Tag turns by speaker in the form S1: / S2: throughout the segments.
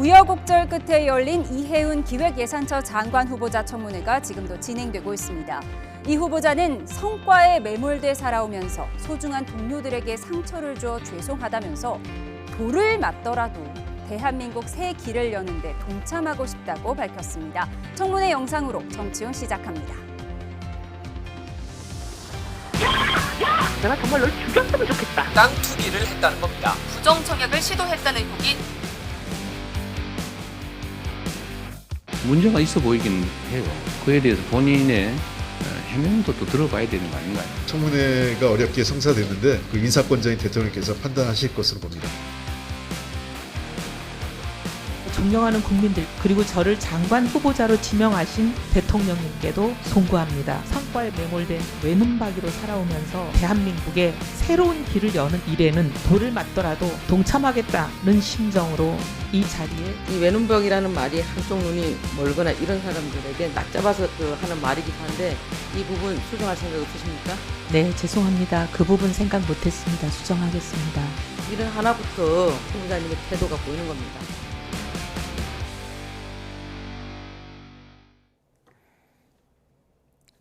S1: 우여곡절 끝에 열린 이해운 기획예산처 장관 후보자 청문회가 지금도 진행되고 있습니다. 이 후보자는 성과에 매몰돼 살아오면서 소중한 동료들에게 상처를 줘 죄송하다면서 돌을 맞더라도 대한민국 새 길을 여는 데 동참하고 싶다고 밝혔습니다. 청문회 영상으로 정치훈 시작합니다.
S2: 내가 정말 널 죽였으면 좋겠다.
S3: 땅 투기를 했다는 겁니다.
S4: 부정 청약을 시도했다는 의혹이
S5: 문제가 있어 보이긴 해요. 그에 대해서 본인의 해명도 또 들어봐야 되는 거 아닌가요?
S6: 청문회가 어렵게 성사됐는데 그 인사권자인 대통령께서 판단하실 것으로 봅니다.
S7: 존경하는 국민들 그리고 저를 장관 후보자로 지명하신 대통령님께도 송구합니다. 성과에 매몰된 외눈박이로 살아오면서 대한민국의 새로운 길을 여는 일에는 돌을 맞더라도 동참하겠다는 심정으로 이 자리에
S2: 이 외눈박이라는 말이 한쪽 눈이 멀거나 이런 사람들에게 낙잡아서 하는 말이기도 한데 이 부분 수정할 생각 없으십니까?
S7: 네, 죄송합니다. 그 부분 생각 못했습니다. 수정하겠습니다.
S2: 일은 하나부터 후보자님의 태도가 보이는 겁니다.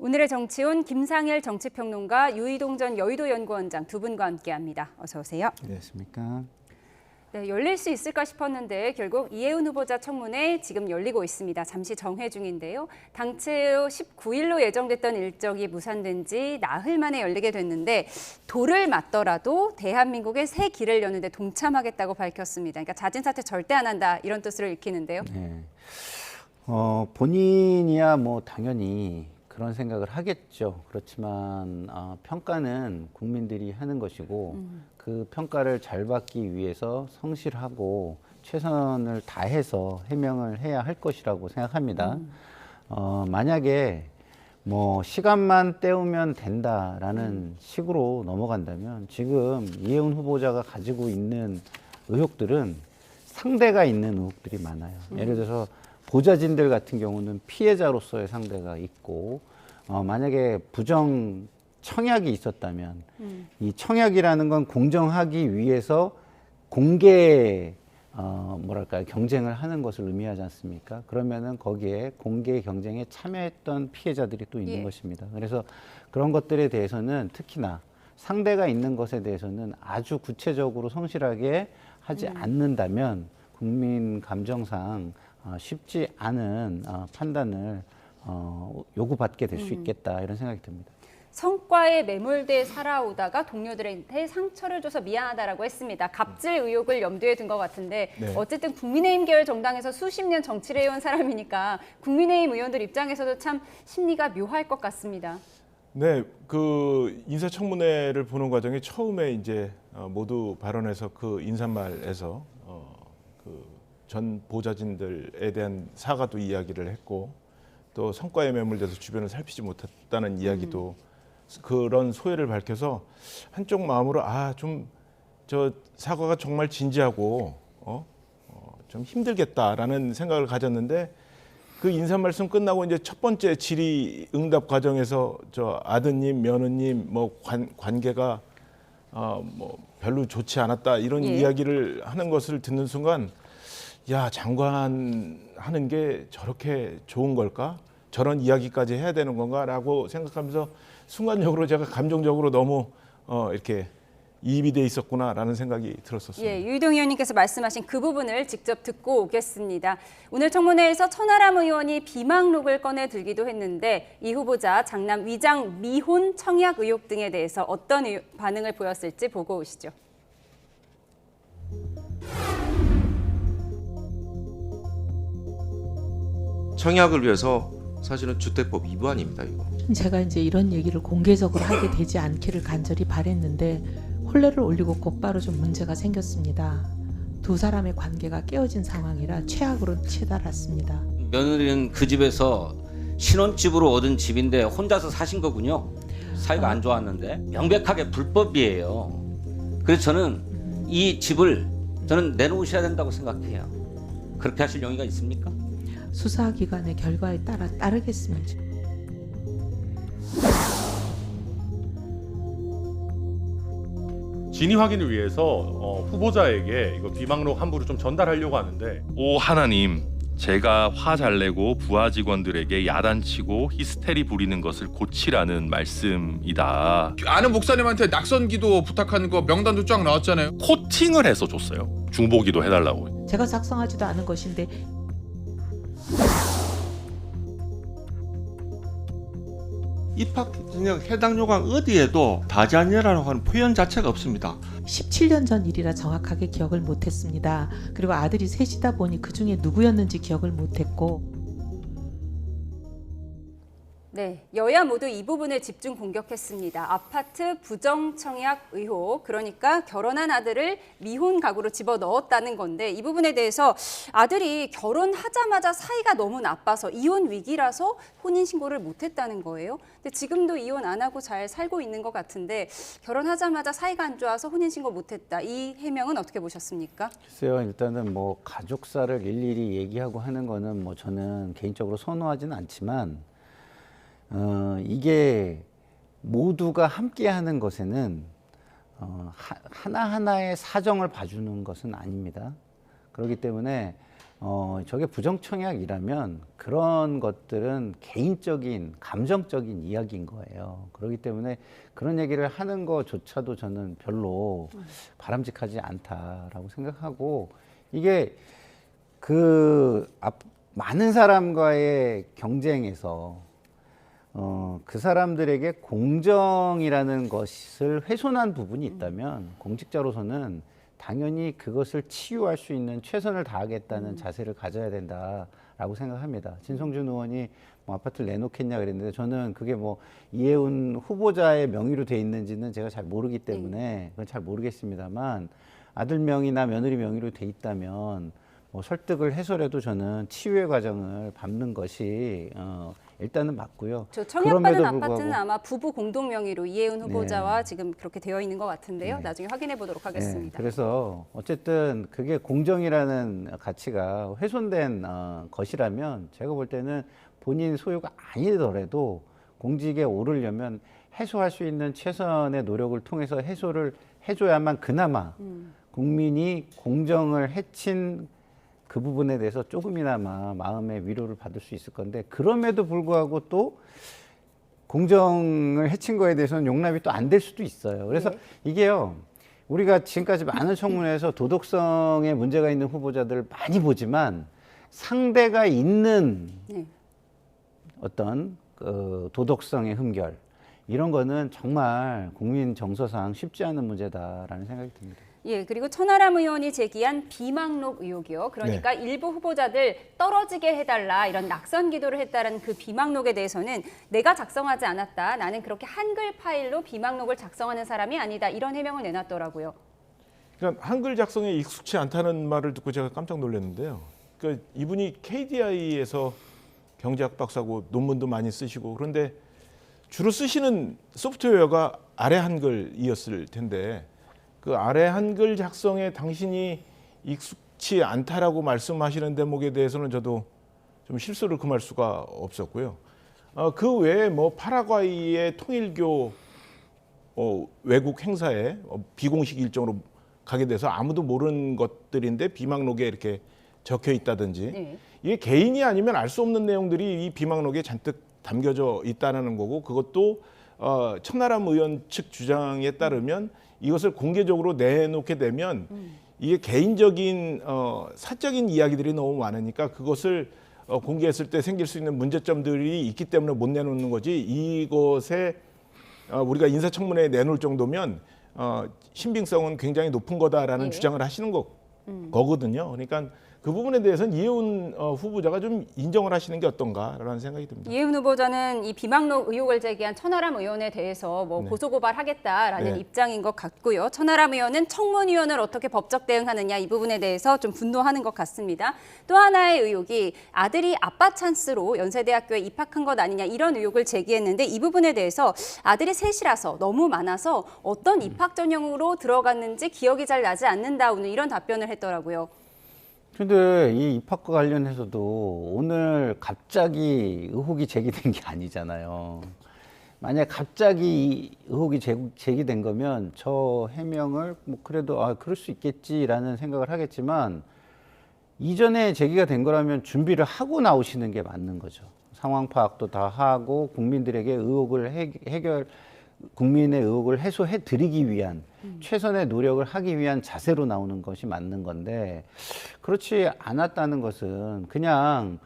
S1: 오늘의 정치훈 김상일 정치평론가 유이동 전 여의도연구원장 두 분과 함께합니다. 어서 오세요.
S8: 안녕하십니까.
S1: 네, 열릴 수 있을까 싶었는데 결국 이해운 후보자 청문회 지금 열리고 있습니다. 잠시 정회 중인데요. 당최 19일로 예정됐던 일정이 무산된 지 나흘 만에 열리게 됐는데 돌을 맞더라도 대한민국의 새 길을 여는 데 동참하겠다고 밝혔습니다. 그러니까 잦은 사퇴 절대 안 한다 이런 뜻으로 읽히는데요.
S8: 네. 본인이야 뭐 당연히 그런 생각을 하겠죠. 그렇지만 평가는 국민들이 하는 것이고 그 평가를 잘 받기 위해서 성실하고 최선을 다해서 해명을 해야 할 것이라고 생각합니다. 만약에 뭐 시간만 때우면 된다라는 식으로 넘어간다면 지금 이해운 후보자가 가지고 있는 의혹들은 상대가 있는 의혹들이 많아요. 예를 들어서 보좌진들 같은 경우는 피해자로서의 상대가 있고 만약에 부정 청약이 있었다면 이 청약이라는 건 공정하기 위해서 공개 뭐랄까요 경쟁을 하는 것을 의미하지 않습니까? 그러면은 거기에 공개 경쟁에 참여했던 피해자들이 또 있는 것입니다. 그래서 그런 것들에 대해서는 특히나 상대가 있는 것에 대해서는 아주 구체적으로 성실하게 하지 않는다면 국민 감정상 쉽지 않은 판단을 요구받게 될 수 있겠다 이런 생각이 듭니다.
S1: 성과에 매몰돼 살아오다가 동료들한테 상처를 줘서 미안하다라고 했습니다. 갑질 의혹을 염두에 둔 것 같은데 어쨌든 국민의힘 계열 정당에서 수십 년 정치를 해온 사람이니까 국민의힘 의원들 입장에서도 참 심리가 묘할 것 같습니다.
S9: 네, 그 인사청문회를 보는 과정에 처음에 이제 모두 발언해서 그 인사말에서 그 전 보좌진들에 대한 사과도 이야기를 했고 또 성과에 매몰돼서 주변을 살피지 못했다는 이야기도 그런 소회를 밝혀서 한쪽 마음으로 좀 저 사과가 정말 진지하고 좀 힘들겠다라는 생각을 가졌는데 그 인사 말씀 끝나고 이제 첫 번째 질의응답 과정에서 저 아드님, 며느님 뭐 관계가 뭐 별로 좋지 않았다 이런 이야기를 하는 것을 듣는 순간 야, 장관 하는 게 저렇게 좋은 걸까? 저런 이야기까지 해야 되는 건가라고 생각하면서 순간적으로 제가 감정적으로 너무 이렇게 이입이 돼 있었구나라는 생각이 들었었습니다.
S1: 예, 유이동 의원님께서 말씀하신 그 부분을 직접 듣고 오겠습니다. 오늘 청문회에서 천하람 의원이 비망록을 꺼내 들기도 했는데 이 후보자 장남 위장 미혼 청약 의혹 등에 대해서 어떤 반응을 보였을지 보고 오시죠.
S10: 청약을 위해서 사실은 주택법 위반입니다. 이거.
S7: 제가 이제 이런 얘기를 공개적으로 하게 되지 않기를 간절히 바랬는데 혼례를 올리고 곧바로 좀 문제가 생겼습니다. 두 사람의 관계가 깨어진 상황이라 최악으로 치달았습니다.
S11: 며느리는 그 집에서 신혼집으로 얻은 집인데 혼자서 사신 거군요. 사이가 안 좋았는데 명백하게 불법이에요. 그래서 저는 이 집을 저는 내놓으셔야 된다고 생각해요. 그렇게 하실 용의가 있습니까?
S7: 수사기관의 결과에 따르겠습니다.
S12: 진위 확인을 위해서 후보자에게 이거 비망록 한부를 좀 전달하려고 하는데
S13: 오 하나님, 제가 화 잘 내고 부하 직원들에게 야단치고 히스테리 부리는 것을 고치라는 말씀이다.
S14: 아는 목사님한테 낙선기도 부탁하는 거 명단도 쫙 나왔잖아요.
S13: 코팅을 해서 줬어요. 중보기도 해달라고.
S7: 제가 작성하지도 않은 것인데
S15: 입학 해당 요강 어디에도 다자녀라고 하는 표현 자체가 없습니다.
S7: 17년 전 일이라 정확하게 기억을 못했습니다. 그리고 아들이 셋이다 보니 그 중에 누구였는지 기억을 못했고.
S1: 네, 여야 모두 이 부분을 집중 공격했습니다. 아파트 부정 청약 의혹, 그러니까 결혼한 아들을 미혼 가구로 집어넣었다는 건데 이 부분에 대해서 아들이 결혼하자마자 사이가 너무 나빠서 이혼 위기라서 혼인신고를 못했다는 거예요. 근데 지금도 이혼 안 하고 잘 살고 있는 것 같은데 결혼하자마자 사이가 안 좋아서 혼인신고 못했다. 이 해명은 어떻게 보셨습니까?
S8: 글쎄요, 일단은 뭐 가족사를 일일이 얘기하고 하는 거는 뭐 저는 개인적으로 선호하지는 않지만 이게 모두가 함께하는 것에는 하나하나의 사정을 봐주는 것은 아닙니다. 그렇기 때문에 저게 부정청약이라면 그런 것들은 개인적인, 감정적인 이야기인 거예요. 그렇기 때문에 그런 얘기를 하는 것조차도 저는 별로 바람직하지 않다라고 생각하고 이게 많은 사람과의 경쟁에서 그 사람들에게 공정이라는 것을 훼손한 부분이 있다면 공직자로서는 당연히 그것을 치유할 수 있는 최선을 다하겠다는 자세를 가져야 된다라고 생각합니다. 진성준 의원이 뭐 아파트를 내놓겠냐 그랬는데 저는 그게 뭐 이해운 후보자의 명의로 돼 있는지는 제가 잘 모르기 때문에 그건 잘 모르겠습니다만 아들 명의나 며느리 명의로 돼 있다면 뭐 설득을 해서라도 저는 치유의 과정을 밟는 것이 일단은 맞고요.
S1: 저 청약받은 아파트는 아마 부부 공동 명의로 이해운 후보자와 지금 그렇게 되어 있는 것 같은데요. 나중에 확인해 보도록 하겠습니다.
S8: 그래서 어쨌든 그게 공정이라는 가치가 훼손된 것이라면 제가 볼 때는 본인 소유가 아니더라도 공직에 오르려면 해소할 수 있는 최선의 노력을 통해서 해소를 해줘야만 그나마 국민이 공정을 해친 그 부분에 대해서 조금이나마 마음의 위로를 받을 수 있을 건데 그럼에도 불구하고 또 공정을 해친 거에 대해서는 용납이 또 안 될 수도 있어요. 그래서 이게요, 우리가 지금까지 많은 청문회에서 도덕성에 문제가 있는 후보자들을 많이 보지만 상대가 있는 어떤 도덕성의 흠결 이런 거는 정말 국민 정서상 쉽지 않은 문제다라는 생각이 듭니다.
S1: 예, 그리고 천하람 의원이 제기한 비망록 의혹이요. 그러니까 일부 후보자들 떨어지게 해달라 이런 낙선 기도를 했다는 그 비망록에 대해서는 내가 작성하지 않았다. 나는 그렇게 한글 파일로 비망록을 작성하는 사람이 아니다. 이런 해명을 내놨더라고요.
S9: 그러니까 한글 작성에 익숙치 않다는 말을 듣고 제가 깜짝 놀랐는데요. 그러니까 이분이 KDI에서 경제학 박사고 논문도 많이 쓰시고 그런데 주로 쓰시는 소프트웨어가 아래 한글이었을 텐데 그 아래 한글 작성에 당신이 익숙치 않다라고 말씀하시는 대목에 대해서는 저도 좀 실수를 금할 수가 없었고요. 그 외에 뭐 파라과이의 통일교 외국 행사에 비공식 일정으로 가게 돼서 아무도 모르는 것들인데 비망록에 이렇게 적혀 있다든지 이게 개인이 아니면 알 수 없는 내용들이 이 비망록에 잔뜩 담겨져 있다는 거고 그것도 천하람 의원 측 주장에 따르면 이것을 공개적으로 내놓게 되면 이게 개인적인 사적인 이야기들이 너무 많으니까 그것을 공개했을 때 생길 수 있는 문제점들이 있기 때문에 못 내놓는 거지 이것에 우리가 인사청문회에 내놓을 정도면 신빙성은 굉장히 높은 거다라는 주장을 하시는 거거든요. 그러니까 그 부분에 대해서는 이해운 후보자가 좀 인정을 하시는 게 어떤가라는 생각이 듭니다.
S1: 이해운 후보자는 이 비망록 의혹을 제기한 천하람 의원에 대해서 뭐 고소고발하겠다라는 입장인 것 같고요. 천하람 의원은 청문위원을 어떻게 법적 대응하느냐 이 부분에 대해서 좀 분노하는 것 같습니다. 또 하나의 의혹이 아들이 아빠 찬스로 연세대학교에 입학한 것 아니냐 이런 의혹을 제기했는데 이 부분에 대해서 아들이 셋이라서 너무 많아서 어떤 입학 전형으로 들어갔는지 기억이 잘 나지 않는다 오늘 이런 답변을 했더라고요.
S8: 근데 이 입학과 관련해서도 오늘 갑자기 의혹이 제기된 게 아니잖아요. 만약 갑자기 이 의혹이 제기된 거면 저 해명을 뭐 그래도 그럴 수 있겠지라는 생각을 하겠지만 이전에 제기가 된 거라면 준비를 하고 나오시는 게 맞는 거죠. 상황 파악도 다 하고 국민들에게 의혹을 국민의 의혹을 해소해 드리기 위한 최선의 노력을 하기 위한 자세로 나오는 것이 맞는 건데 그렇지 않았다는 것은 그냥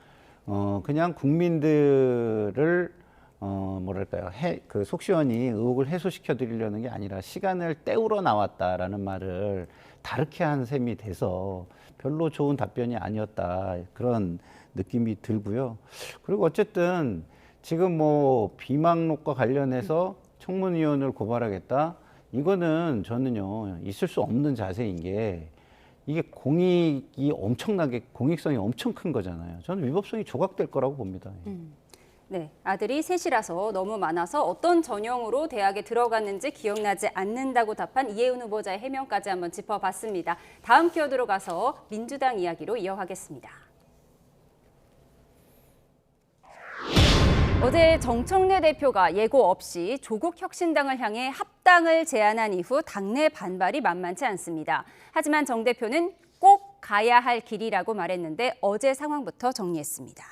S8: 국민들을 뭐랄까요 그 속 시원히 의혹을 해소시켜 드리려는 게 아니라 시간을 때우러 나왔다라는 말을 다르게 한 셈이 돼서 별로 좋은 답변이 아니었다 그런 느낌이 들고요. 그리고 어쨌든 지금 뭐 비망록과 관련해서 청문위원을 고발하겠다 이거는 저는요 있을 수 없는 자세인 게 이게 공익성이 엄청 큰 거잖아요. 저는 위법성이 조각될 거라고 봅니다.
S1: 네, 아들이 셋이라서 너무 많아서 어떤 전형으로 대학에 들어갔는지 기억나지 않는다고 답한 이해운 후보자의 해명까지 한번 짚어봤습니다. 다음 키워드로 가서 민주당 이야기로 이어가겠습니다. 어제 정청래 대표가 예고 없이 조국 혁신당을 향해 합당을 제안한 이후 당내 반발이 만만치 않습니다. 하지만 정 대표는 꼭 가야 할 길이라고 말했는데 어제 상황부터 정리했습니다.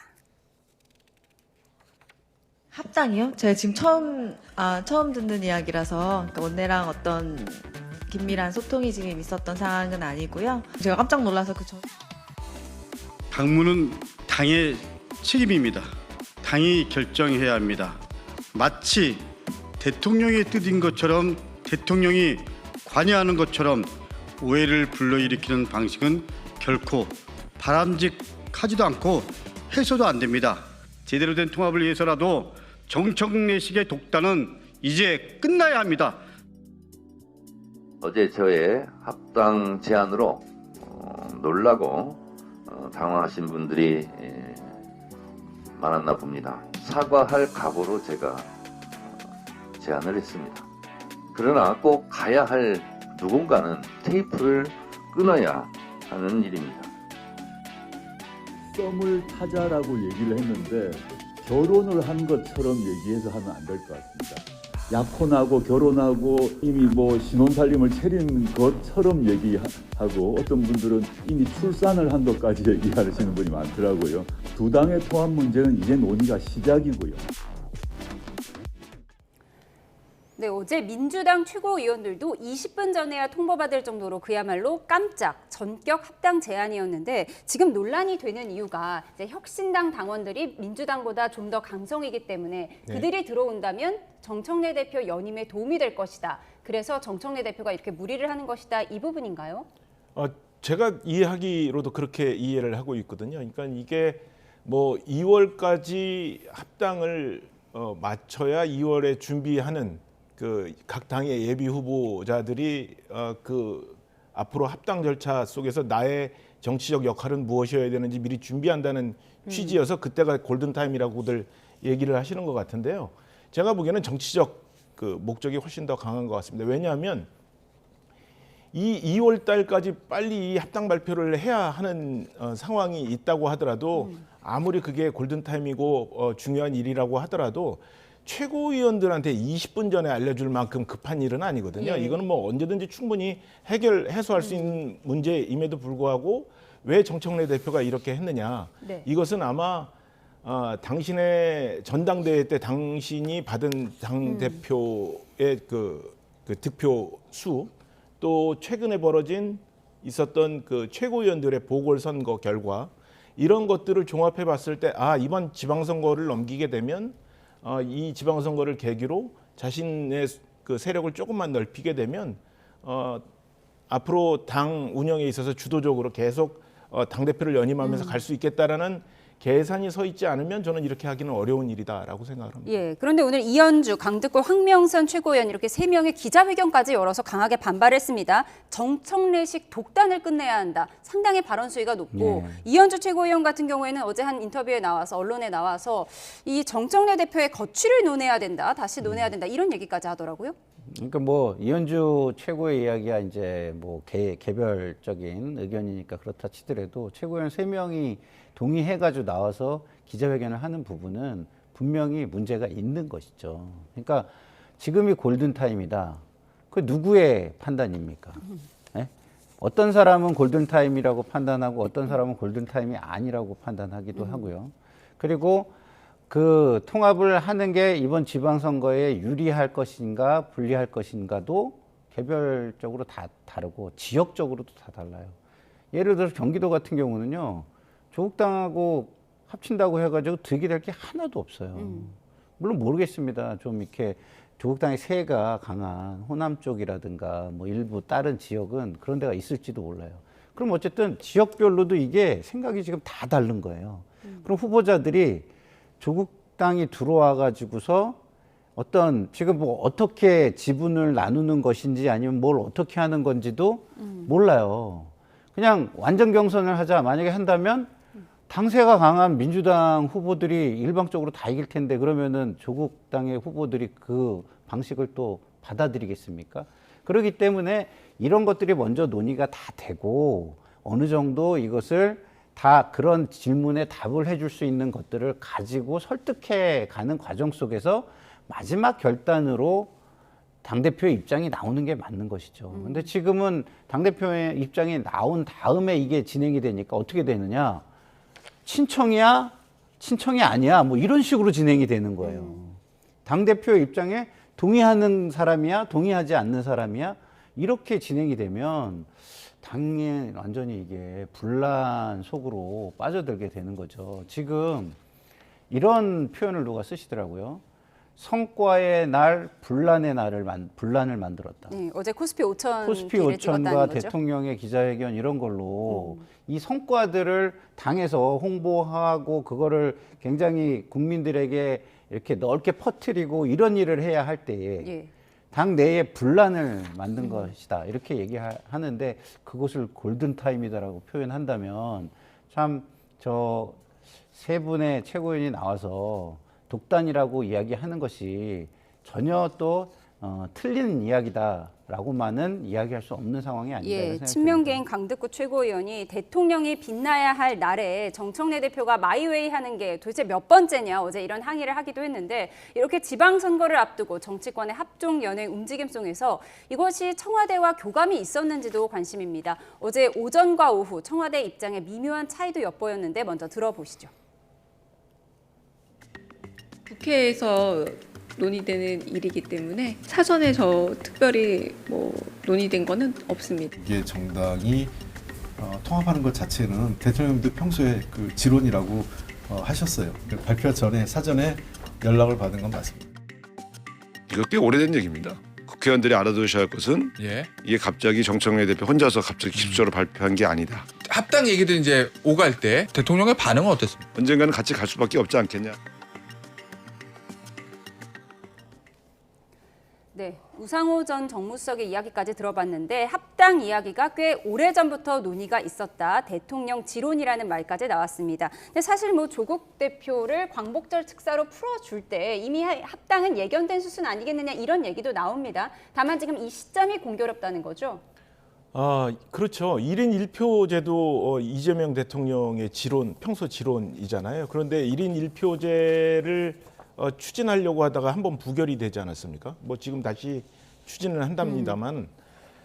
S16: 합당이요? 제가 지금 처음 듣는 이야기라서 그러니까 원내랑 어떤 긴밀한 소통이 지금 있었던 상황은 아니고요. 제가 깜짝 놀라서
S17: 당무는 당의 책임입니다. 당이 결정해야 합니다. 마치 대통령의 뜻인 것처럼 대통령이 관여하는 것처럼 오해를 불러일으키는 방식은 결코 바람직하지도 않고 해서도 안 됩니다. 제대로 된 통합을 위해서라도 정청래식의 독단은 이제 끝나야 합니다.
S18: 어제 저의 합당 제안으로 놀라고 당황하신 분들이 많았나 봅니다. 사과할 각오로 제가 제안을 했습니다. 그러나 꼭 가야 할 누군가는 테이프를 끊어야 하는 일입니다.
S19: 썸을 타자라고 얘기를 했는데 결혼을 한 것처럼 얘기해서 하면 안 될 것 같습니다. 약혼하고 결혼하고 이미 뭐 신혼살림을 차린 것처럼 얘기하고 어떤 분들은 이미 출산을 한 것까지 얘기하시는 분이 많더라고요. 두 당의 통합 문제는 이제 논의가 시작이고요.
S1: 네, 어제 민주당 최고위원들도 20분 전에야 통보받을 정도로 그야말로 깜짝 전격 합당 제안이었는데 지금 논란이 되는 이유가 이제 혁신당 당원들이 민주당보다 좀 더 강성이기 때문에 그들이 들어온다면 정청래 대표 연임에 도움이 될 것이다. 그래서 정청래 대표가 이렇게 무리를 하는 것이다. 이 부분인가요?
S9: 제가 이해하기로도 그렇게 이해를 하고 있거든요. 그러니까 이게 뭐 2월까지 합당을 맞춰야 2월에 준비하는 그 각 당의 예비 후보자들이 그 앞으로 합당 절차 속에서 나의 정치적 역할은 무엇이어야 되는지 미리 준비한다는 취지여서 그때가 골든타임이라고들 얘기를 하시는 것 같은데요. 제가 보기에는 정치적 그 목적이 훨씬 더 강한 것 같습니다. 왜냐하면 이 2월 달까지 빨리 이 합당 발표를 해야 하는 상황이 있다고 하더라도 아무리 그게 골든타임이고 중요한 일이라고 하더라도 최고위원들한테 20분 전에 알려줄 만큼 급한 일은 아니거든요. 이거는 뭐 언제든지 충분히 해소할 수 있는 문제임에도 불구하고 왜 정청래 대표가 이렇게 했느냐. 이것은 아마 당신의 전당대회 때 당신이 받은 당대표의 그 득표 수 또 최근에 있었던 그 최고위원들의 보궐선거 결과 이런 것들을 종합해 봤을 때 이번 지방선거를 넘기게 되면 이 지방선거를 계기로 자신의 그 세력을 조금만 넓히게 되면 앞으로 당 운영에 있어서 주도적으로 계속 당대표를 연임하면서 갈 수 있겠다라는 계산이 서 있지 않으면 저는 이렇게 하기는 어려운 일이다라고 생각을 합니다.
S1: 예, 그런데 오늘 이현주, 강득골, 황명선 최고위원 이렇게 3명의 기자회견까지 열어서 강하게 반발했습니다. 정청래식 독단을 끝내야 한다. 상당히 발언 수위가 높고 이현주 최고위원 같은 경우에는 어제 한 인터뷰에 나와서 언론에 나와서 이 정청래 대표의 거취를 논해야 된다. 다시 논해야 된다. 이런 얘기까지 하더라고요.
S8: 그러니까 뭐 이현주 최고의 이야기가 이제 뭐 개별적인 의견이니까 그렇다 치더라도 최고위원 3명이 동의해가지고 나와서 기자회견을 하는 부분은 분명히 문제가 있는 것이죠. 그러니까 지금이 골든타임이다. 그 누구의 판단입니까? 네? 어떤 사람은 골든타임이라고 판단하고 어떤 사람은 골든타임이 아니라고 판단하기도 하고요. 그리고 그 통합을 하는 게 이번 지방선거에 유리할 것인가 불리할 것인가도 개별적으로 다 다르고 지역적으로도 다 달라요. 예를 들어서 경기도 같은 경우는요. 조국당하고 합친다고 해가지고 득이 될 게 하나도 없어요. 물론 모르겠습니다. 좀 이렇게 조국당의 세가 강한 호남 쪽이라든가 뭐 일부 다른 지역은 그런 데가 있을지도 몰라요. 그럼 어쨌든 지역별로도 이게 생각이 지금 다 다른 거예요. 그럼 후보자들이 조국당이 들어와 가지고서 어떤 지금 뭐 어떻게 지분을 나누는 것인지 아니면 뭘 어떻게 하는 건지도 몰라요. 그냥 완전 경선을 하자 만약에 한다면 당세가 강한 민주당 후보들이 일방적으로 다 이길 텐데 그러면은 조국당의 후보들이 그 방식을 또 받아들이겠습니까? 그렇기 때문에 이런 것들이 먼저 논의가 다 되고 어느 정도 이것을 다 그런 질문에 답을 해줄 수 있는 것들을 가지고 설득해 가는 과정 속에서 마지막 결단으로 당대표의 입장이 나오는 게 맞는 것이죠. 근데 지금은 당대표의 입장이 나온 다음에 이게 진행이 되니까 어떻게 되느냐? 친청이야? 친청이 아니야? 뭐 이런 식으로 진행이 되는 거예요. 당대표의 입장에 동의하는 사람이야? 동의하지 않는 사람이야? 이렇게 진행이 되면 당연히 완전히 이게 분란 속으로 빠져들게 되는 거죠. 지금 이런 표현을 누가 쓰시더라고요. 성과의 날, 분란의 날을 분란을 만들었다.
S1: 네, 어제 코스피 5천
S8: 코스피 5천과 대통령의 기자회견 이런 걸로 이 성과들을 당에서 홍보하고 그거를 굉장히 국민들에게 이렇게 넓게 퍼뜨리고 이런 일을 해야 할 때에 당 내에 분란을 만든 것이다. 이렇게 얘기하는데 그것을 골든타임이다라고 표현한다면 참 저 세 분의 최고위원이 나와서 독단이라고 이야기하는 것이 전혀 또 틀린 이야기다라고만은 이야기할 수 없는 상황이 아닌가 생각합니다.
S1: 친명계인 강득구 최고위원이 대통령이 빛나야 할 날에 정청래 대표가 마이웨이 하는 게 도대체 몇 번째냐 어제 이런 항의를 하기도 했는데 이렇게 지방선거를 앞두고 정치권의 합종연행 움직임 속에서 이것이 청와대와 교감이 있었는지도 관심입니다. 어제 오전과 오후 청와대 입장에 미묘한 차이도 엿보였는데 먼저 들어보시죠.
S20: 국회에서 논의되는 일이기 때문에 사전에 특별히 논의된 거는 없습니다.
S21: 이게 정당이 통합하는 것 자체는 대통령도 평소에 그 지론이라고 하셨어요. 발표 전에 사전에 연락을 받은 건 맞습니다.
S22: 이거 꽤 오래된 얘기입니다. 국회의원들이 알아두셔야 할 것은 이게 갑자기 정청래 대표 혼자서 갑자기 기습적으로 발표한 게 아니다.
S14: 합당 얘기들 이제 오갈 때 대통령의 반응은 어땠습니까?
S22: 언젠가는 같이 갈 수밖에 없지 않겠냐.
S1: 네, 우상호 전 정무수석의 이야기까지 들어봤는데 합당 이야기가 꽤 오래전부터 논의가 있었다. 대통령 지론이라는 말까지 나왔습니다. 근데 사실 조국 대표를 광복절 특사로 풀어줄 때 이미 합당은 예견된 수순 아니겠느냐 이런 얘기도 나옵니다. 다만 지금 이 시점이 공교롭다는 거죠.
S9: 그렇죠. 1인 1표제도 이재명 대통령의 지론, 평소 지론이잖아요. 그런데 1인 1표제를 추진하려고 하다가 한번 부결이 되지 않았습니까? 지금 다시 추진을 한답니다만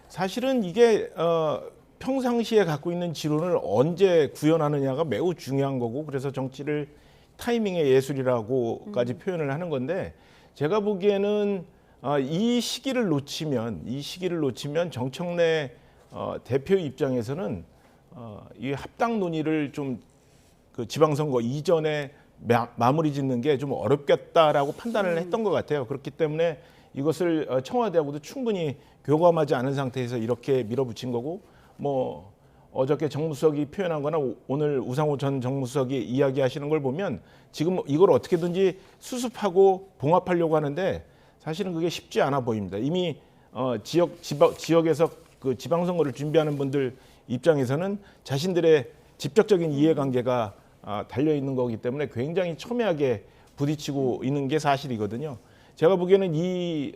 S9: 사실은 이게 평상시에 갖고 있는 지론을 언제 구현하느냐가 매우 중요한 거고 그래서 정치를 타이밍의 예술이라고까지 표현을 하는 건데 제가 보기에는 이 시기를 놓치면 정청래 대표 입장에서는 이 합당 논의를 좀 그 지방선거 이전에 마무리 짓는 게 좀 어렵겠다라고 판단을 했던 것 같아요. 그렇기 때문에 이것을 청와대하고도 충분히 교감하지 않은 상태에서 이렇게 밀어붙인 거고 어저께 정무수석이 표현한 거나 오늘 우상호 전 정무수석이 이야기하시는 걸 보면 지금 이걸 어떻게든지 수습하고 봉합하려고 하는데 사실은 그게 쉽지 않아 보입니다. 이미 지역에서 그 지방선거를 준비하는 분들 입장에서는 자신들의 직접적인 이해관계가 달려 있는 거기 때문에 굉장히 첨예하게 부딪히고 있는 게 사실이거든요. 제가 보기에는 이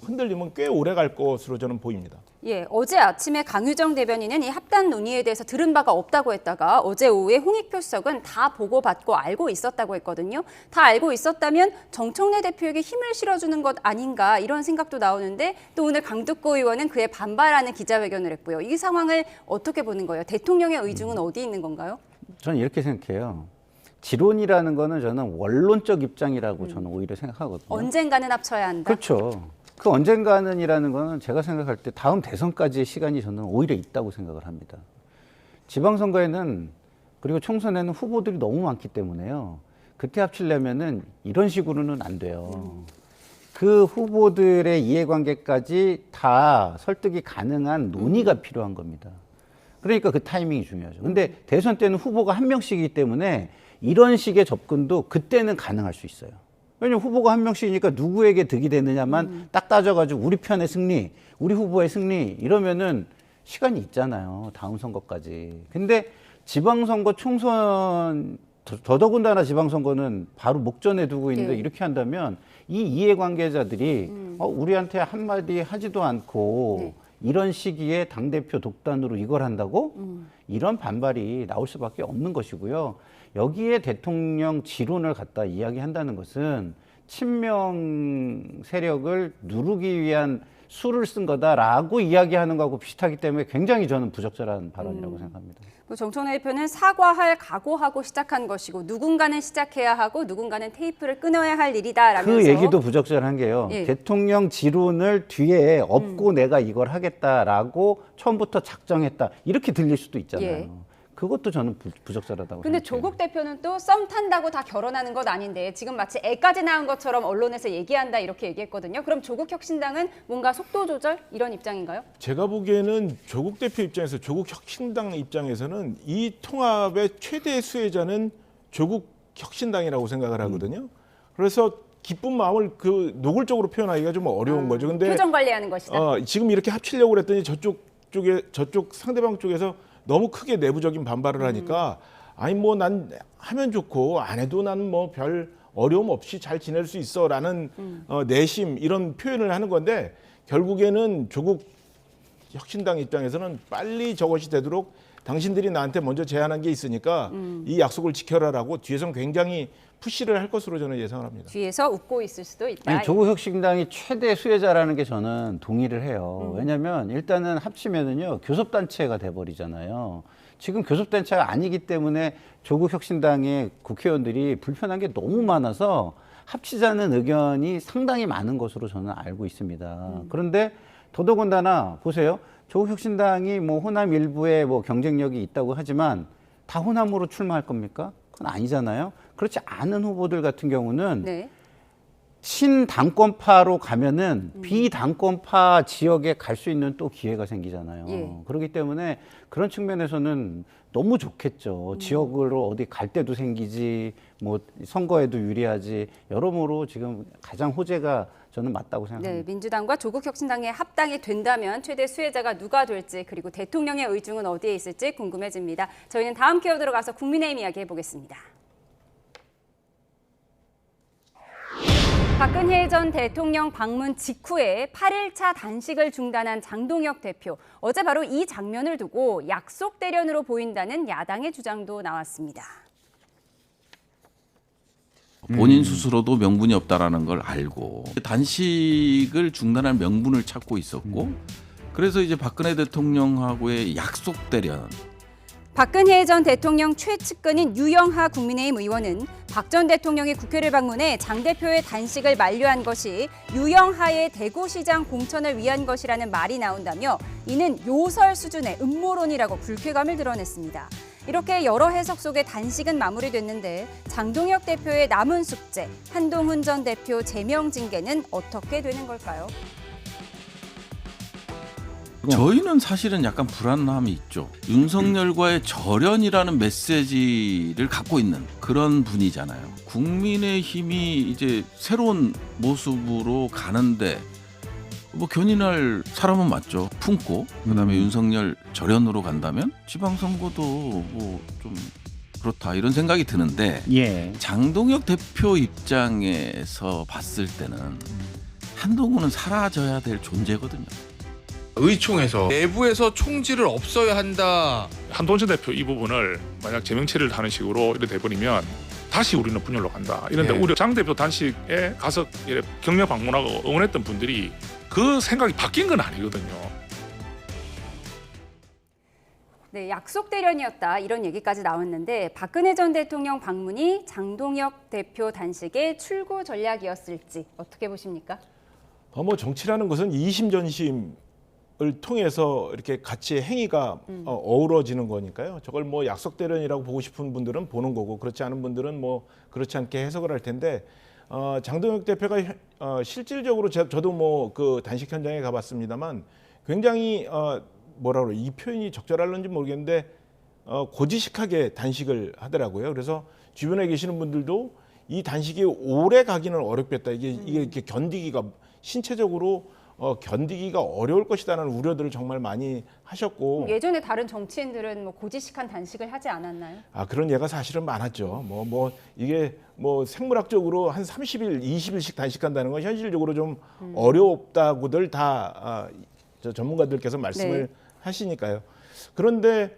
S9: 흔들림은 꽤 오래 갈 것으로 저는 보입니다.
S1: 예, 어제 아침에 강유정 대변인은 이 합당 논의에 대해서 들은 바가 없다고 했다가 어제 오후에 홍익표 수석은 다 보고받고 알고 있었다고 했거든요. 다 알고 있었다면 정청래 대표에게 힘을 실어주는 것 아닌가 이런 생각도 나오는데 또 오늘 강두구 의원은 그에 반발하는 기자회견을 했고요. 이 상황을 어떻게 보는 거예요? 대통령의 의중은 어디 있는 건가요?
S8: 저는 이렇게 생각해요. 지론이라는 거는 저는 원론적 입장이라고 저는 오히려 생각하거든요.
S1: 언젠가는 합쳐야 한다.
S8: 그렇죠. 그 언젠가는이라는 거는 제가 생각할 때 다음 대선까지의 시간이 저는 오히려 있다고 생각을 합니다. 지방선거에는 그리고 총선에는 후보들이 너무 많기 때문에요. 그때 합치려면은 이런 식으로는 안 돼요. 그 후보들의 이해관계까지 다 설득이 가능한 논의가 필요한 겁니다. 그러니까 그 타이밍이 중요하죠. 근데 대선 때는 후보가 한 명씩이기 때문에 이런 식의 접근도 그때는 가능할 수 있어요. 왜냐면 후보가 한 명씩이니까 누구에게 득이 되느냐만 딱 따져가지고 우리 편의 승리, 우리 후보의 승리 이러면은 시간이 있잖아요. 다음 선거까지. 근데 지방선거 총선 더더군다나 지방선거는 바로 목전에 두고 있는데 이렇게 한다면 이 이해관계자들이 우리한테 한마디 하지도 않고 이런 시기에 당대표 독단으로 이걸 한다고? 이런 반발이 나올 수밖에 없는 것이고요. 여기에 대통령 지론을 갖다 이야기한다는 것은 친명 세력을 누르기 위한 수를 쓴 거다라고 이야기하는 거하고 비슷하기 때문에 굉장히 저는 부적절한 발언이라고 생각합니다.
S1: 정청래 대표는 사과할 각오하고 시작한 것이고 누군가는 시작해야 하고 누군가는 테이프를 끊어야 할 일이다라면서
S8: 그 얘기도 부적절한 게요. 대통령 지론을 뒤에 업고 내가 이걸 하겠다라고 처음부터 작정했다. 이렇게 들릴 수도 있잖아요. 그것도 저는 부적절하다고
S1: 근데
S8: 생각해요.
S1: 조국 대표는 또 썸 탄다고 다 결혼하는 것 아닌데 지금 마치 애까지 낳은 것처럼 언론에서 얘기한다 이렇게 얘기했거든요. 그럼 조국 혁신당은 뭔가 속도 조절 이런 입장인가요?
S9: 제가 보기에는 조국 대표 입장에서 조국 혁신당 입장에서는 이 통합의 최대 수혜자는 조국 혁신당이라고 생각을 하거든요. 그래서 기쁜 마음을 그 노골적으로 표현하기가 좀 어려운 거죠. 근데
S1: 표정 관리하는 것이다.
S9: 지금 이렇게 합치려고 그랬더니 저쪽 상대방 쪽에서 너무 크게 내부적인 반발을 하니까 아니 뭐 난 하면 좋고 안 해도 난 뭐 별 어려움 없이 잘 지낼 수 있어라는 내심 이런 표현을 하는 건데 결국에는 조국 혁신당 입장에서는 빨리 저것이 되도록 당신들이 나한테 먼저 제안한 게 있으니까 이 약속을 지켜라라고 뒤에서는 굉장히 푸시를 할 것으로 저는 예상을 합니다.
S1: 뒤에서 웃고 있을 수도 있다.
S8: 아니, 조국 혁신당이 최대 수혜자라는 게 저는 동의를 해요. 왜냐하면 일단은 합치면은요 교섭단체가 돼버리잖아요. 지금 교섭단체가 아니기 때문에 조국 혁신당의 국회의원들이 불편한 게 너무 많아서 합치자는 의견이 상당히 많은 것으로 저는 알고 있습니다. 그런데 더더군다나 보세요. 조국 혁신당이 뭐 호남 일부에 뭐 경쟁력이 있다고 하지만 다 호남으로 출마할 겁니까? 그건 아니잖아요. 그렇지 않은 후보들 같은 경우는 친당권파로 가면은 비당권파 지역에 갈 수 있는 또 기회가 생기잖아요. 그렇기 때문에 그런 측면에서는 너무 좋겠죠. 지역으로 어디 갈 때도 생기지, 뭐 선거에도 유리하지. 여러모로 지금 가장 호재가 저는 맞다고 생각합니다.
S1: 민주당과 조국혁신당의 합당이 된다면 최대 수혜자가 누가 될지 그리고 대통령의 의중은 어디에 있을지 궁금해집니다. 저희는 다음 키워드로 가서 국민의힘 이야기 해보겠습니다. 박근혜 전 대통령 방문 직후에 8일차 단식을 중단한 장동혁 대표. 어제 바로 이 장면을 두고 약속 대련으로 보인다는 야당의 주장도 나왔습니다.
S3: 본인 스스로도 명분이 없다라는 걸 알고 단식을 중단할 명분을 찾고 있었고 그래서 이제 박근혜 대통령하고의 약속 대련.
S1: 박근혜 전 대통령 최측근인 유영하 국민의힘 의원은 박 전 대통령이 국회를 방문해 장 대표의 단식을 만류한 것이 유영하의 대구시장 공천을 위한 것이라는 말이 나온다며 이는 요설 수준의 음모론이라고 불쾌감을 드러냈습니다. 이렇게 여러 해석 속에 단식은 마무리됐는데 장동혁 대표의 남은 숙제, 한동훈 전 대표 제명 징계는 어떻게 되는 걸까요?
S3: 저희는 사실은 약간 불안함이 있죠. 윤석열과의 절연이라는 메시지를 갖고 있는 그런 분이잖아요. 국민의힘이 이제 새로운 모습으로 가는데 뭐 견인할 사람은 맞죠. 품고 그다음에 윤석열 절연으로 간다면 지방선거도 뭐 좀 그렇다 이런 생각이 드는데
S8: 예.
S3: 장동혁 대표 입장에서 봤을 때는 한동훈은 사라져야 될 존재거든요.
S14: 의총에서 내부에서 총질을 없어야 한다.
S4: 한동훈 대표 이 부분을 만약 제명치를 하는 식으로 이렇게 돼버리면 다시 우리는 분열로 간다. 이런데
S14: 네.
S4: 우리 장 대표 단식에 가서 격려 방문하고 응원했던 분들이 그 생각이 바뀐 건 아니거든요.
S1: 네, 약속 대련이었다 이런 얘기까지 나왔는데 박근혜 전 대통령 방문이 장동혁 대표 단식의 출구 전략이었을지 어떻게 보십니까?
S9: 뭐 정치라는 것은 이심전심을 통해서 이렇게 같이 행위가 어우러지는 거니까요. 저걸 뭐 약속 대련이라고 보고 싶은 분들은 보는 거고 그렇지 않은 분들은 뭐 그렇지 않게 해석을 할 텐데 장동혁 대표가 실질적으로 저도 뭐 그 단식 현장에 가봤습니다만 굉장히 뭐라 그래 이 표현이 적절할는지 모르겠는데 고지식하게 단식을 하더라고요. 그래서 주변에 계시는 분들도 이 단식이 오래 가기는 어렵겠다. 이게 이렇게 견디기가 신체적으로 견디기가 어려울 것이다라는 우려들을 정말 많이 하셨고
S1: 예전에 다른 정치인들은 뭐 고지식한 단식을 하지 않았나요?
S9: 그런 예가 사실은 많았죠. 뭐 이게 뭐 생물학적으로 한 30일, 20일씩 단식한다는 건 현실적으로 좀 어렵다고들 다 저 전문가들께서 말씀을
S1: 네.
S9: 하시니까요. 그런데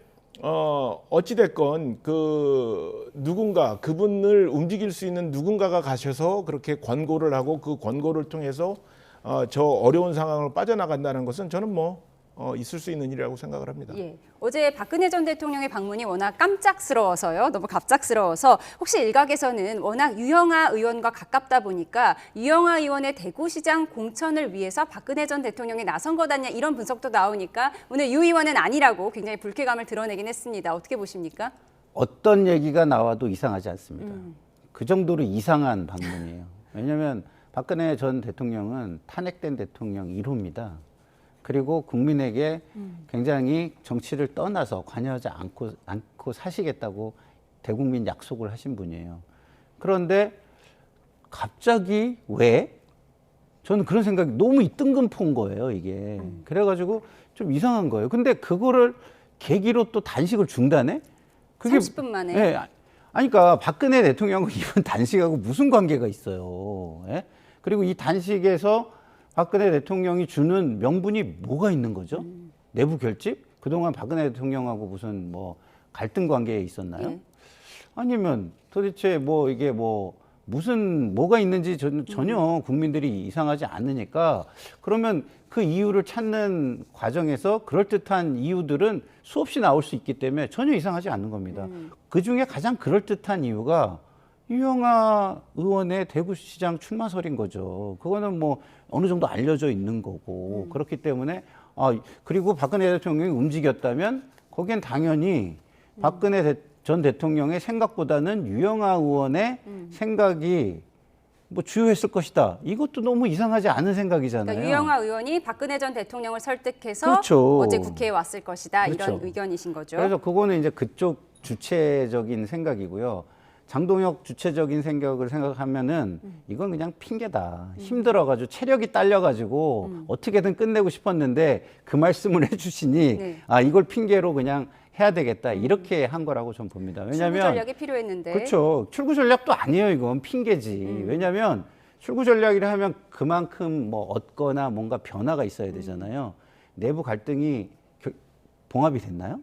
S9: 어찌 됐건 그 누군가 그분을 움직일 수 있는 누군가가 가셔서 그렇게 권고를 하고 그 권고를 통해서 저 어려운 상황을 빠져나간다는 것은 저는 뭐 있을 수 있는 일이라고 생각을 합니다.
S1: 예. 어제 박근혜 전 대통령의 방문이 워낙 깜짝스러워서요. 너무 갑작스러워서 혹시 일각에서는 워낙 유영하 의원과 가깝다 보니까 유영하 의원의 대구시장 공천을 위해서 박근혜 전 대통령이 나선 것 아니냐 이런 분석도 나오니까 오늘 유 의원은 아니라고 굉장히 불쾌감을 드러내긴 했습니다. 어떻게 보십니까?
S8: 어떤 얘기가 나와도 이상하지 않습니다. 그 정도로 이상한 방문이에요. 왜냐하면 박근혜 전 대통령은 탄핵된 대통령 1호입니다. 그리고 국민에게 굉장히 정치를 떠나서 관여하지 않고 사시겠다고 대국민 약속을 하신 분이에요. 그런데 갑자기 왜? 저는 그런 생각이 너무 뜬금포인 거예요, 이게. 그래가지고 좀 이상한 거예요. 근데 그거를 계기로 또 단식을 중단해? 그게
S1: 30분 만에.
S8: 네, 그러니까 박근혜 대통령과 이번 단식하고 무슨 관계가 있어요? 예? 그리고 이 단식에서 박근혜 대통령이 주는 명분이 뭐가 있는 거죠? 내부 결집? 그동안 박근혜 대통령하고 무슨 뭐 갈등 관계에 있었나요? 아니면 도대체 뭐 이게 뭐 무슨 뭐가 있는지 전혀 국민들이 이상하지 않으니까 그러면 그 이유를 찾는 과정에서 그럴듯한 이유들은 수없이 나올 수 있기 때문에 전혀 이상하지 않는 겁니다. 그중에 가장 그럴듯한 이유가 유영하 의원의 대구시장 출마설인 거죠. 그거는 뭐 어느 정도 알려져 있는 거고 그렇기 때문에 그리고 박근혜 대통령이 움직였다면 거기엔 당연히 박근혜 전 대통령의 생각보다는 유영하 의원의 생각이 뭐 주요했을 것이다. 이것도 너무 이상하지 않은 생각이잖아요.
S1: 그러니까 유영하 의원이 박근혜 전 대통령을 설득해서
S8: 그렇죠.
S1: 어제 국회에 왔을 것이다.
S8: 그렇죠.
S1: 이런 의견이신 거죠.
S8: 그래서 그거는 이제 그쪽 주체적인 생각이고요. 장동혁 주체적인 생각을 생각하면은 이건 그냥 핑계다. 힘들어가지고 체력이 딸려가지고 어떻게든 끝내고 싶었는데 그 말씀을 해주시니
S1: 네.
S8: 이걸 핑계로 그냥 해야 되겠다 이렇게 한 거라고 전 봅니다. 왜냐하면
S1: 출구 전략이 필요했는데.
S8: 그렇죠. 출구 전략도 아니에요. 이건 핑계지. 왜냐하면 출구 전략이라 하면 그만큼 뭐 얻거나 뭔가 변화가 있어야 되잖아요. 내부 갈등이 봉합이 됐나요?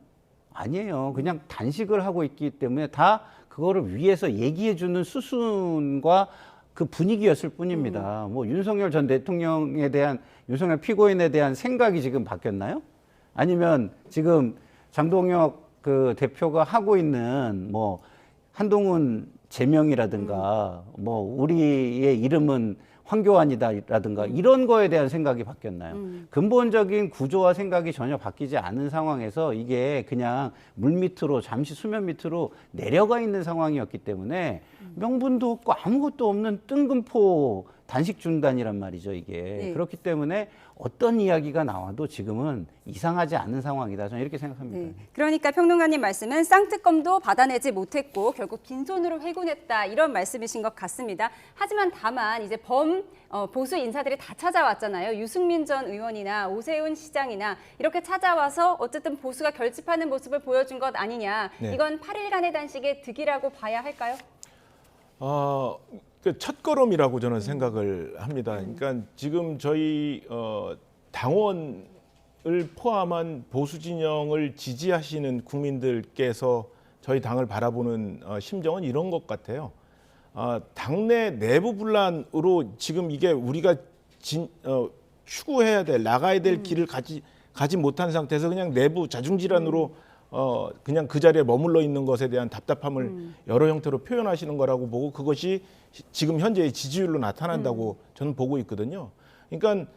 S8: 아니에요. 그냥 단식을 하고 있기 때문에 다 그거를 위해서 얘기해주는 수순과 그 분위기였을 뿐입니다. 뭐 윤석열 전 대통령에 대한 윤석열 피고인에 대한 생각이 지금 바뀌었나요? 아니면 지금 장동혁 그 대표가 하고 있는 뭐 한동훈 제명이라든가 뭐 우리의 이름은 황교안이다라든가 이런 거에 대한 생각이 바뀌었나요? 근본적인 구조와 생각이 전혀 바뀌지 않은 상황에서 이게 그냥 물밑으로 잠시 수면 밑으로 내려가 있는 상황이었기 때문에 명분도 없고 아무것도 없는 뜬금포 단식 중단이란 말이죠, 이게.
S1: 네.
S8: 그렇기 때문에 어떤 이야기가 나와도 지금은 이상하지 않은 상황이다. 저는 이렇게 생각합니다.
S1: 네. 그러니까 평론가님 말씀은 쌍특검도 받아내지 못했고 결국 빈손으로 회군했다 이런 말씀이신 것 같습니다. 하지만 다만 이제 보수 인사들이 다 찾아왔잖아요. 유승민 전 의원이나 오세훈 시장이나 이렇게 찾아와서 어쨌든 보수가 결집하는 모습을 보여준 것 아니냐.
S9: 네.
S1: 이건 8일간의 단식의 득이라고 봐야 할까요?
S9: 그 첫걸음이라고 저는 생각을 합니다. 그러니까 지금 저희 당원을 포함한 보수 진영을 지지하시는 국민들께서 저희 당을 바라보는 심정은 이런 것 같아요. 당내 내부 분란으로 지금 이게 우리가 추구해야 될, 나가야 될 길을 가지 못한 상태에서 그냥 내부 자중질환으로 그냥 그 자리에 머물러 있는 것에 대한 답답함을 여러 형태로 표현하시는 거라고 보고 그것이 지금 현재의 지지율로 나타난다고 저는 보고 있거든요. 그러니까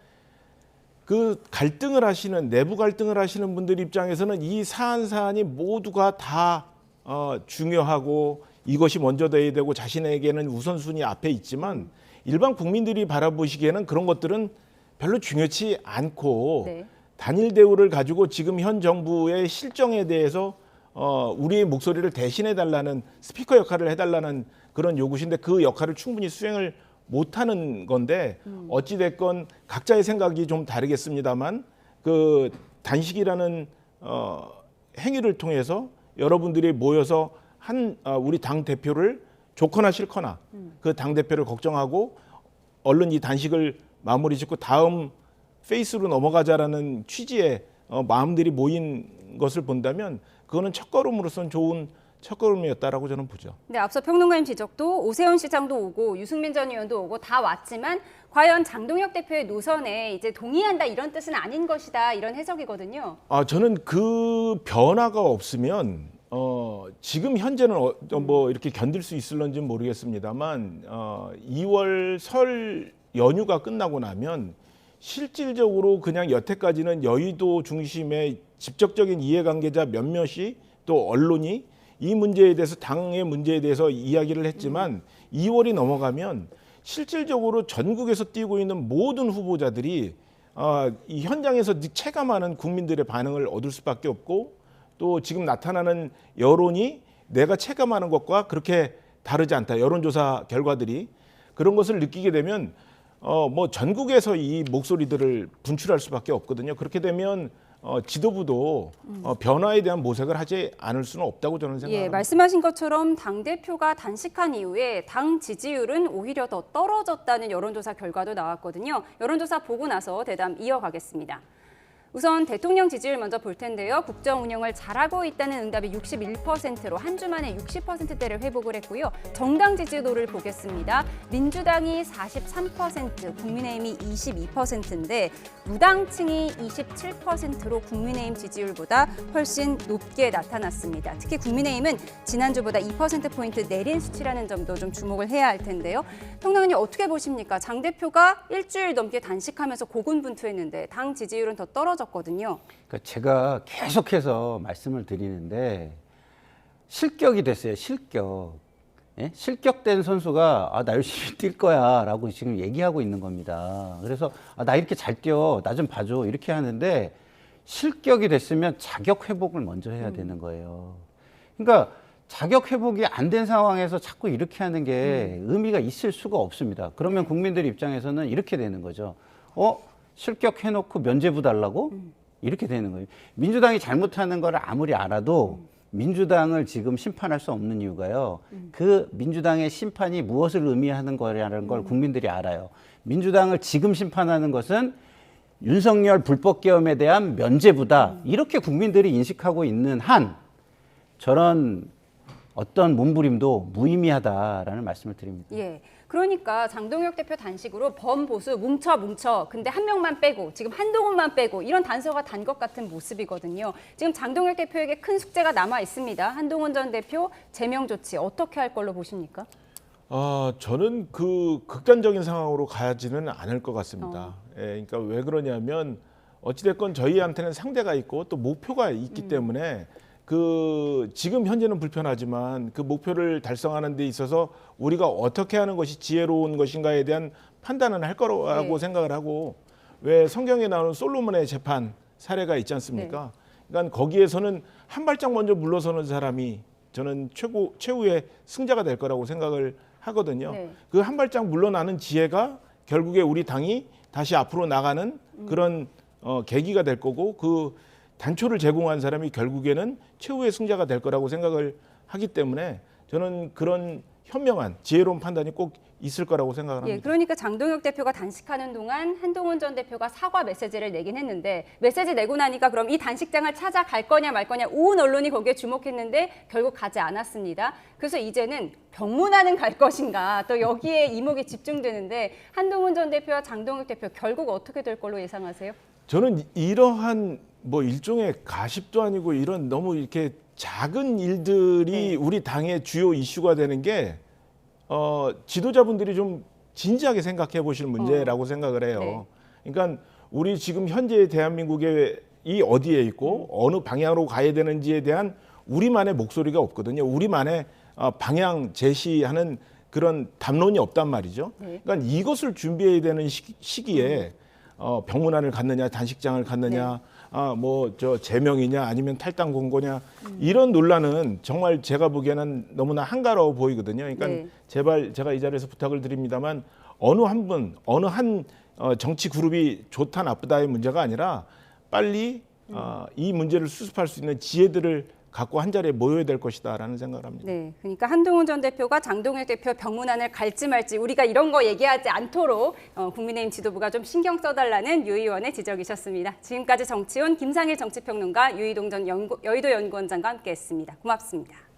S9: 그 갈등을 하시는 내부 갈등을 하시는 분들 입장에서는 이 사안이 모두가 다 중요하고 이것이 먼저 돼야 되고 자신에게는 우선순위 앞에 있지만 일반 국민들이 바라보시기에는 그런 것들은 별로 중요치 않고
S1: 네.
S9: 단일 대우를 가지고 지금 현 정부의 실정에 대해서 우리의 목소리를 대신해 달라는 스피커 역할을 해달라는 그런 요구신데 그 역할을 충분히 수행을 못하는 건데 어찌 됐건 각자의 생각이 좀 다르겠습니다만 그 단식이라는 행위를 통해서 여러분들이 모여서 우리 당 대표를 좋거나 싫거나 그 당 대표를 걱정하고 얼른 이 단식을 마무리 짓고 다음 페이스로 넘어가자라는 취지의 마음들이 모인 것을 본다면 그거는 첫걸음으로서는 좋은 첫걸음이었다라고 저는 보죠.
S1: 네, 앞서 평론가님 지적도 오세훈 시장도 오고 유승민 전 의원도 오고 다 왔지만 과연 장동혁 대표의 노선에 이제 동의한다 이런 뜻은 아닌 것이다 이런 해석이거든요.
S9: 저는 그 변화가 없으면 지금 현재는 뭐 이렇게 견딜 수 있을런지는 모르겠습니다만 2월 설 연휴가 끝나고 나면 실질적으로 그냥 여태까지는 여의도 중심의 직접적인 이해관계자 몇몇이 또 언론이 이 문제에 대해서 당의 문제에 대해서 이야기를 했지만 2월이 넘어가면 실질적으로 전국에서 뛰고 있는 모든 후보자들이 이 현장에서 체감하는 국민들의 반응을 얻을 수밖에 없고 또 지금 나타나는 여론이 내가 체감하는 것과 그렇게 다르지 않다. 여론조사 결과들이 그런 것을 느끼게 되면 뭐 전국에서 이 목소리들을 분출할 수밖에 없거든요. 그렇게 되면 지도부도 변화에 대한 모색을 하지 않을 수는 없다고 저는 생각합니다.
S1: 예, 말씀하신 것처럼 당대표가 단식한 이후에 당 지지율은 오히려 더 떨어졌다는 여론조사 결과도 나왔거든요. 여론조사 보고 나서 대담 이어가겠습니다. 우선 대통령 지지율 먼저 볼 텐데요. 국정 운영을 잘하고 있다는 응답이 61%로 한 주 만에 60%대를 회복을 했고요. 정당 지지도를 보겠습니다. 민주당이 43%, 국민의힘이 22%인데 무당층이 27%로 국민의힘 지지율보다 훨씬 높게 나타났습니다. 특히 국민의힘은 지난주보다 2%포인트 내린 수치라는 점도 좀 주목을 해야 할 텐데요. 평론가님 어떻게 보십니까? 장 대표가 일주일 넘게 단식하면서 고군분투했는데 당 지지율은 더 떨어졌거든요.
S8: 그러니까 제가 계속해서 말씀을 드리는데 실격이 됐어요. 실격. 예? 실격된 선수가 나 열심히 뛸 거야 라고 지금 얘기하고 있는 겁니다. 그래서 나 이렇게 잘 뛰어, 나 좀 봐줘 이렇게 하는데 실격이 됐으면 자격 회복을 먼저 해야 되는 거예요. 그러니까 자격 회복이 안 된 상황에서 자꾸 이렇게 하는 게 의미가 있을 수가 없습니다. 그러면 국민들 입장에서는 이렇게 되는 거죠. 실격해놓고 면죄부 달라고? 이렇게 되는 거예요. 민주당이 잘못하는 걸 아무리 알아도 민주당을 지금 심판할 수 없는 이유가요. 그 민주당의 심판이 무엇을 의미하는 거라는 걸 국민들이 알아요. 민주당을 지금 심판하는 것은 윤석열 불법계엄에 대한 면죄부다. 이렇게 국민들이 인식하고 있는 한 저런 어떤 몸부림도 무의미하다라는 말씀을 드립니다.
S1: 예. 그러니까 장동혁 대표 단식으로 범보수 뭉쳐 근데 한 명만 빼고 지금 한동훈만 빼고 이런 단서가 단 것 같은 모습이거든요. 지금 장동혁 대표에게 큰 숙제가 남아 있습니다. 한동훈 전 대표 제명 조치 어떻게 할 걸로 보십니까?
S9: 저는 그 극단적인 상황으로 가지는 않을 것 같습니다. 예, 그러니까 왜 그러냐면 어찌됐건 저희한테는 상대가 있고 또 목표가 있기 때문에 지금 현재는 불편하지만 그 목표를 달성하는 데 있어서 우리가 어떻게 하는 것이 지혜로운 것인가에 대한 판단은 할 거라고 생각을 하고 왜 성경에 나오는 솔로몬의 재판 사례가 있지 않습니까? 그러니까 거기에서는 한 발짝 먼저 물러서는 사람이 저는 최후의 승자가 될 거라고 생각을 하거든요. 그 한 발짝 물러나는 지혜가 결국에 우리 당이 다시 앞으로 나가는 그런 계기가 될 거고 그 단초를 제공한 사람이 결국에는 최후의 승자가 될 거라고 생각을 하기 때문에 저는 그런 현명한 지혜로운 판단이 꼭 있을 거라고 생각을 합니다.
S1: 그러니까 장동혁 대표가 단식하는 동안 한동훈 전 대표가 사과 메시지를 내긴 했는데 메시지 내고 나니까 그럼 이 단식장을 찾아갈 거냐 말 거냐 온 언론이 거기에 주목했는데 결국 가지 않았습니다. 그래서 이제는 병문안은 갈 것인가 또 여기에 이목이 집중되는데 한동훈 전 대표와 장동혁 대표 결국 어떻게 될 걸로 예상하세요?
S9: 저는 이러한 뭐 일종의 가십도 아니고 이런 너무 이렇게 작은 일들이 우리 당의 주요 이슈가 되는 게 지도자분들이 좀 진지하게 생각해 보실 문제라고 생각을 해요. 그러니까 우리 지금 현재 대한민국의 이 어디에 있고 어느 방향으로 가야 되는지에 대한 우리만의 목소리가 없거든요. 우리만의 방향 제시하는 그런 담론이 없단 말이죠. 그러니까 이것을 준비해야 되는 시기에 병문안을 갔느냐, 단식장을 갔느냐, 뭐 저 제명이냐, 아니면 탈당 공고냐 이런 논란은 정말 제가 보기에는 너무나 한가로워 보이거든요. 그러니까 제발 제가 이 자리에서 부탁을 드립니다만 어느 한 분, 어느 한 정치 그룹이 좋다 나쁘다의 문제가 아니라 빨리 이 문제를 수습할 수 있는 지혜들을 갖고 한 자리에 모여야 될 것이다라는 생각을 합니다.
S1: 그러니까 한동훈 전 대표가 장동혁 대표 병문안을 갈지 말지 우리가 이런 거 얘기하지 않도록 국민의힘 지도부가 좀 신경 써달라는 유 의원의 지적이셨습니다. 지금까지 정치온 김상일 정치평론가 유이동 전 여의도 연구원장과 함께했습니다. 고맙습니다.